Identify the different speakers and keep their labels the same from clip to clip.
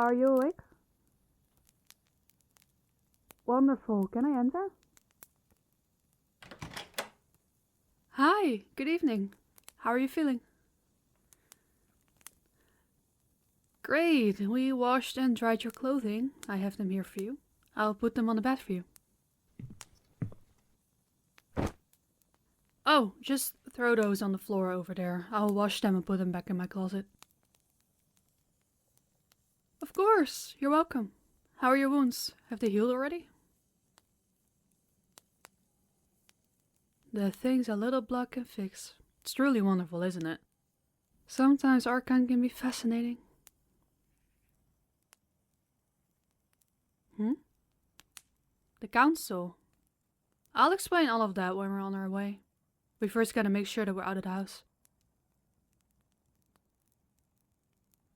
Speaker 1: Are you awake? Wonderful. Can I enter?
Speaker 2: Hi, good evening. How are you feeling? Great, we washed and dried your clothing. I have them here for you. I'll put them on the bed for you. Oh, just throw those on the floor over there. I'll wash them and put them back in my closet. Of course, you're welcome. How are your wounds? Have they healed already? The things a little blood can fix. It's truly wonderful, isn't it? Sometimes Arcane can be fascinating. The council. I'll explain all of that when we're on our way. We first gotta make sure that we're out of the house.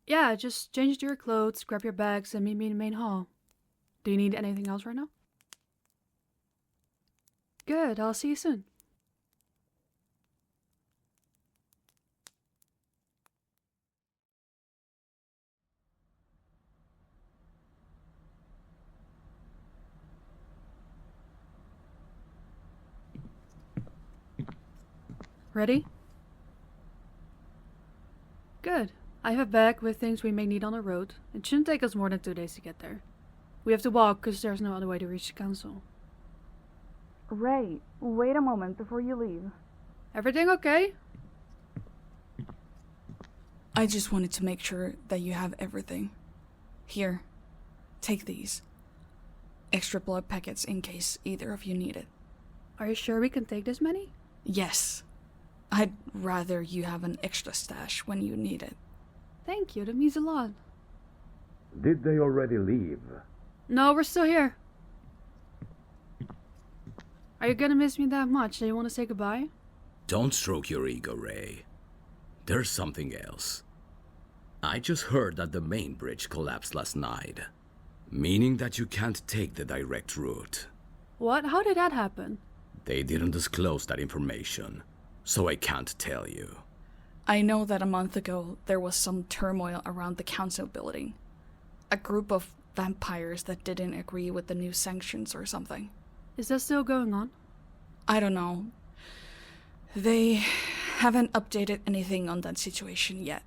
Speaker 2: Yeah, just change your clothes, grab your bags, and meet me in the main hall. Do you need anything else right now? Good, I'll see you soon. Ready? Good. I have a bag with things we may need on the road. It shouldn't take us more than 2 days to get there. We have to walk because there's no other way to reach the council.
Speaker 1: Ray, wait a moment before you leave.
Speaker 2: Everything okay?
Speaker 3: I just wanted to make sure that you have everything. Here, take these. Extra blood packets in case either of you need it.
Speaker 2: Are you sure we can take this many?
Speaker 3: Yes. I'd rather you have an extra stash when you need it.
Speaker 2: Thank you, that means a lot.
Speaker 4: Did they already leave?
Speaker 2: No, we're still here. Are you gonna miss me that much that you want to say goodbye?
Speaker 5: Don't stroke your ego, Ray. There's something else. I just heard that the main bridge collapsed last night, meaning that you can't take the direct route.
Speaker 2: What? How did that happen?
Speaker 5: They didn't disclose that information, so I can't tell you.
Speaker 3: I know that a month ago there was some turmoil around the council building. A group of vampires that didn't agree with the new sanctions or something.
Speaker 2: Is that still going on?
Speaker 3: I don't know. They haven't updated anything on that situation yet.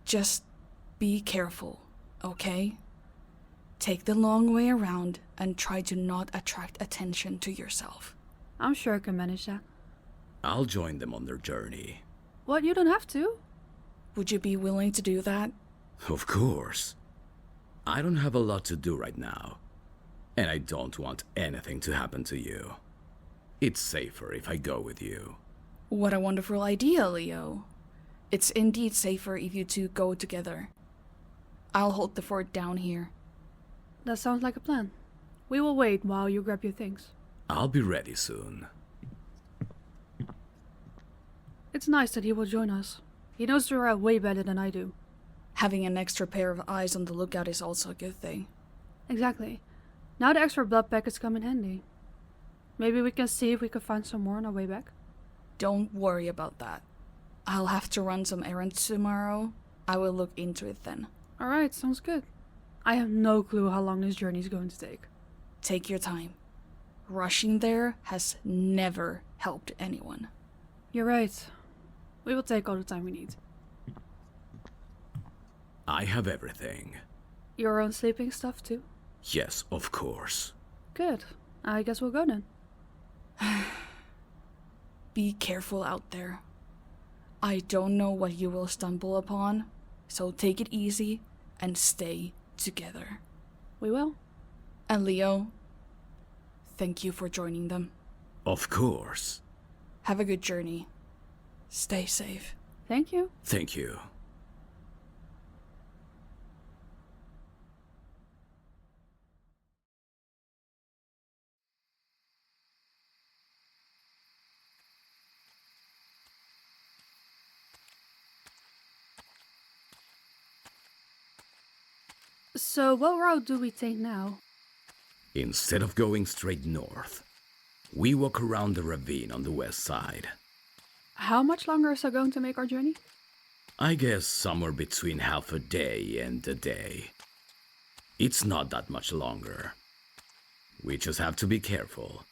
Speaker 3: Just be careful, okay? Take the long way around and try to not attract attention to yourself.
Speaker 2: I'm sure I can manage that.
Speaker 5: I'll join them on their journey.
Speaker 2: What? You don't have to?
Speaker 3: Would you be willing to do that?
Speaker 5: Of course. I don't have a lot to do right now, and I don't want anything to happen to you. It's safer if I go with you.
Speaker 3: What a wonderful idea, Leo. It's indeed safer if you two go together. I'll hold the fort down here.
Speaker 2: That sounds like a plan. We will wait while you grab your things.
Speaker 5: I'll be ready soon.
Speaker 2: It's nice that he will join us. He knows the route way better than I do.
Speaker 3: Having an extra pair of eyes on the lookout is also a good thing.
Speaker 2: Exactly. Now the extra blood packets come in handy. Maybe we can see if we can find some more on our way back.
Speaker 3: Don't worry about that. I'll have to run some errands tomorrow. I will look into it then.
Speaker 2: Alright, sounds good. I have no clue how long this journey is going to take.
Speaker 3: Take your time. Rushing there has never helped anyone.
Speaker 2: You're right. We will take all the time we need.
Speaker 5: I have everything.
Speaker 2: Your own sleeping stuff too?
Speaker 5: Yes, of course.
Speaker 2: Good. I guess we'll go then.
Speaker 3: Be careful out there. I don't know what you will stumble upon, so take it easy and stay together.
Speaker 2: We will.
Speaker 3: And Leo, thank you for joining them.
Speaker 5: Of course.
Speaker 3: Have a good journey. Stay safe.
Speaker 2: Thank you.
Speaker 5: Thank you.
Speaker 2: So what route do we take now?
Speaker 5: Instead of going straight north, we walk around the ravine on the west side.
Speaker 2: How much longer is it going to make our journey?
Speaker 5: I guess somewhere between half a day and a day. It's not that much longer. We just have to be careful,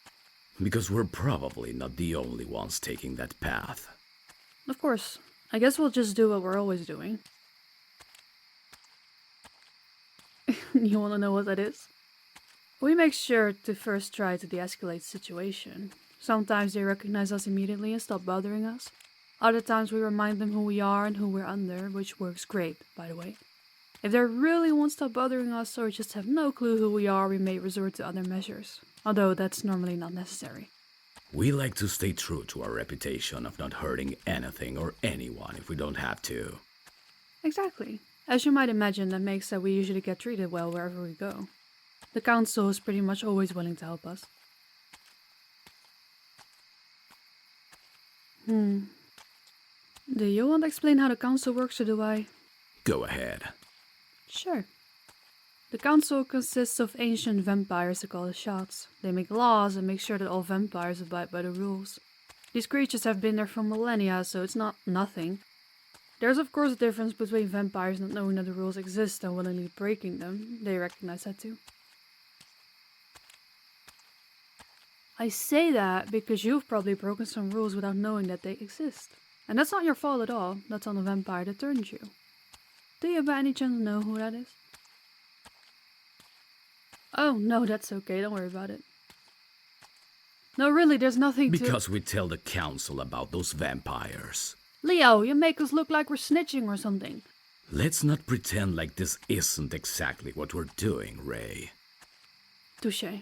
Speaker 5: because we're probably not the only ones taking that path.
Speaker 2: Of course. I guess we'll just do what we're always doing. You wanna know what that is? We make sure to first try to de-escalate the situation. Sometimes they recognize us immediately and stop bothering us. Other times we remind them who we are and who we're under, which works great, by the way. If they really won't stop bothering us or just have no clue who we are, we may resort to other measures. Although that's normally not necessary.
Speaker 5: We like to stay true to our reputation of not hurting anything or anyone if we don't have to.
Speaker 2: Exactly. As you might imagine, that makes that we usually get treated well wherever we go. The council is pretty much always willing to help us. Do you want to explain how the council works, or do I?
Speaker 5: Go ahead.
Speaker 2: Sure. The council consists of ancient vampires they call the shouts. They make laws and make sure that all vampires abide by the rules. These creatures have been there for millennia, so it's not nothing. There's of course a difference between vampires not knowing that the rules exist and willingly breaking them. They recognize that too. I say that because you've probably broken some rules without knowing that they exist. And that's not your fault at all, that's on the vampire that turned you. Do you by any chance know who that is? Oh, no, that's okay, don't worry about it. No, really, there's nothing to—
Speaker 5: Because we tell the council about those vampires.
Speaker 2: Leo, you make us look like we're snitching or something.
Speaker 5: Let's not pretend like this isn't exactly what we're doing, Ray.
Speaker 2: Touché.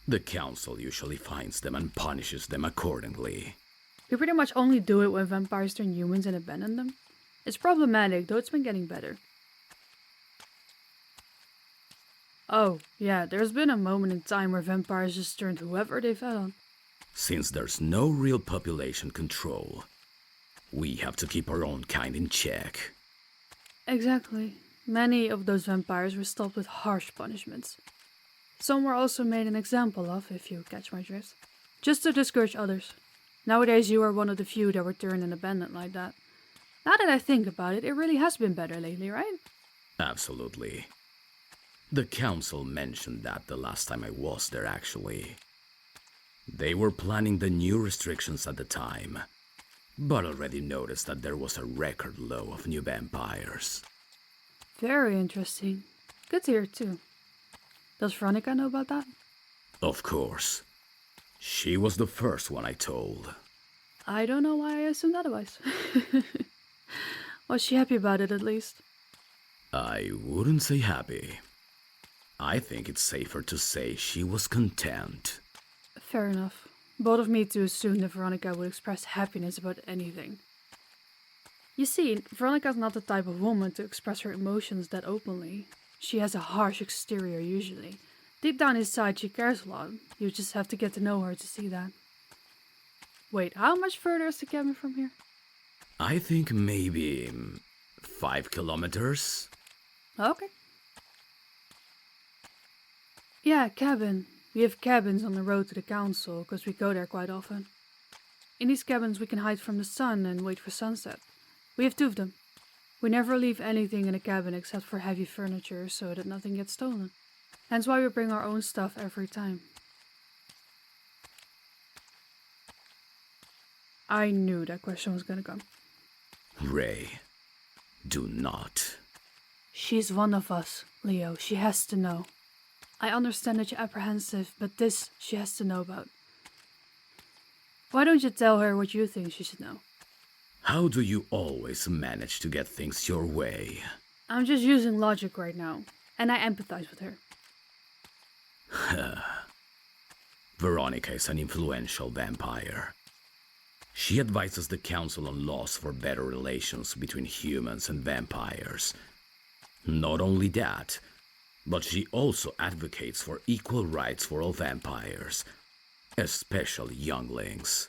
Speaker 5: The council usually finds them and punishes them accordingly.
Speaker 2: We pretty much only do it when vampires turn humans and abandon them. It's problematic, though it's been getting better. Oh, yeah, there's been a moment in time where vampires just turned whoever they fed on.
Speaker 5: Since there's no real population control, we have to keep our own kind in check.
Speaker 2: Exactly. Many of those vampires were stopped with harsh punishments. Some were also made an example of, if you catch my drift. Just to discourage others. Nowadays you are one of the few that were turned and abandoned like that. Now that I think about it, it really has been better lately, right?
Speaker 5: Absolutely. The council mentioned that the last time I was there, actually. They were planning the new restrictions at the time, but already noticed that there was a record low of new vampires.
Speaker 2: Very interesting. Good to hear too. Does Veronica know about that?
Speaker 5: Of course. She was the first one I told.
Speaker 2: I don't know why I assumed otherwise. Was she happy about it at least?
Speaker 5: I wouldn't say happy. I think it's safer to say she was content.
Speaker 2: Fair enough. Both of me to assume that Veronica would express happiness about anything. You see, Veronica's not the type of woman to express her emotions that openly. She has a harsh exterior usually. Deep down inside she cares a lot. You just have to get to know her to see that. Wait, how much further is the cabin from here?
Speaker 5: I think maybe 5 kilometers?
Speaker 2: Okay. Yeah, cabin. We have cabins on the road to the council, because we go there quite often. In these cabins we can hide from the sun and wait for sunset. We have 2 of them. We never leave anything in the cabin except for heavy furniture so that nothing gets stolen. Hence why we bring our own stuff every time. I knew that question was gonna come.
Speaker 5: Ray, do not.
Speaker 2: She's one of us, Leo. She has to know. I understand that you're apprehensive, but this she has to know about. Why don't you tell her what you think she should know?
Speaker 5: How do you always manage to get things your way?
Speaker 2: I'm just using logic right now, and I empathize with her.
Speaker 5: Veronica is an influential vampire. She advises the council on laws for better relations between humans and vampires. Not only that, but she also advocates for equal rights for all vampires, especially younglings.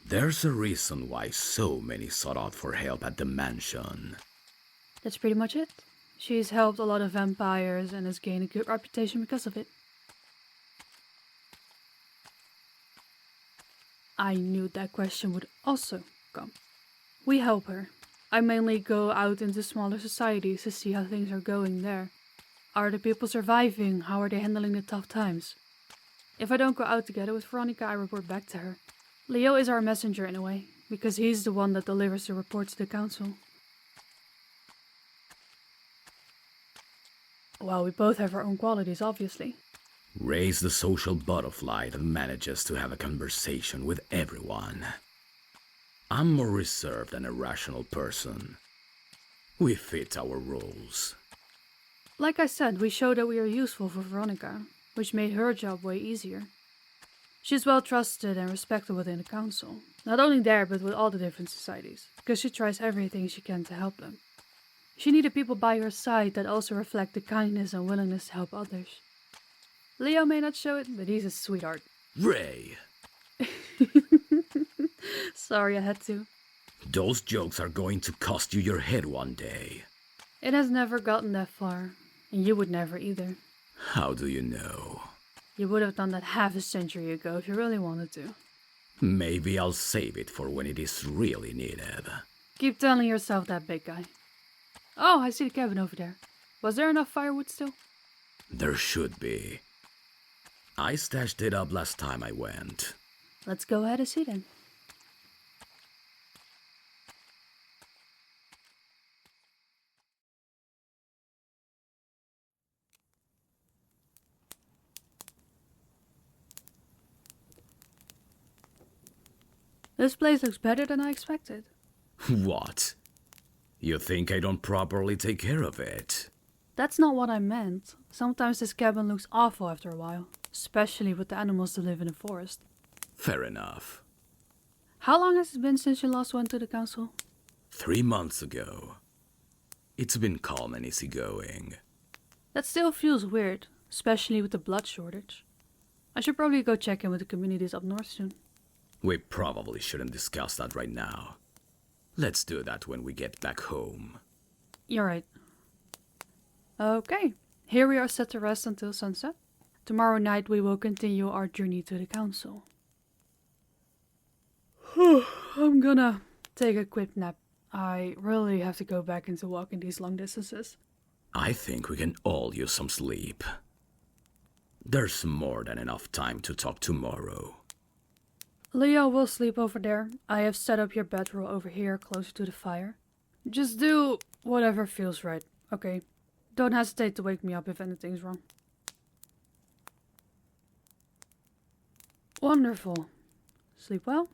Speaker 5: There's a reason why so many sought out for help at the mansion.
Speaker 2: That's pretty much it. She's helped a lot of vampires and has gained a good reputation because of it. I knew that question would also come. We help her. I mainly go out into smaller societies to see how things are going there. Are the people surviving? How are they handling the tough times? If I don't go out together with Veronica, I report back to her. Leo is our messenger in a way, because he's the one that delivers the report to the council. Well, we both have our own qualities, obviously.
Speaker 5: Ray's the social butterfly that manages to have a conversation with everyone. I'm more reserved and a rational person. We fit our roles.
Speaker 2: Like I said, we show that we are useful for Veronica, which made her job way easier. She's well trusted and respected within the council, not only there but with all the different societies, because she tries everything she can to help them. She needed people by her side that also reflect the kindness and willingness to help others. Leo may not show it, but he's a sweetheart.
Speaker 5: Ray!
Speaker 2: Sorry, I had to.
Speaker 5: Those jokes are going to cost you your head one day.
Speaker 2: It has never gotten that far, and you would never either.
Speaker 5: How do you know?
Speaker 2: You would have done that half a century ago if you really wanted to.
Speaker 5: Maybe I'll save it for when it is really needed.
Speaker 2: Keep telling yourself that, big guy. Oh, I see the cabin over there. Was there enough firewood still?
Speaker 5: There should be. I stashed it up last time I went.
Speaker 2: Let's go ahead and see then. This place looks better than I expected.
Speaker 5: What? You think I don't properly take care of it?
Speaker 2: That's not what I meant. Sometimes this cabin looks awful after a while, especially with the animals that live in the forest.
Speaker 5: Fair enough.
Speaker 2: How long has it been since you last went to the council?
Speaker 5: 3 months ago. It's been calm and easygoing.
Speaker 2: That still feels weird, especially with the blood shortage. I should probably go check in with the communities up north soon.
Speaker 5: We probably shouldn't discuss that right now. Let's do that when we get back home.
Speaker 2: You're right. Okay, here we are set to rest until sunset. Tomorrow night we will continue our journey to the council. I'm gonna take a quick nap. I really have to go back into walking these long distances.
Speaker 5: I think we can all use some sleep. There's more than enough time to talk tomorrow.
Speaker 2: Leo will sleep over there. I have set up your bedroll over here closer to the fire. Just do whatever feels right, okay? Don't hesitate to wake me up if anything's wrong. Wonderful. Sleep well.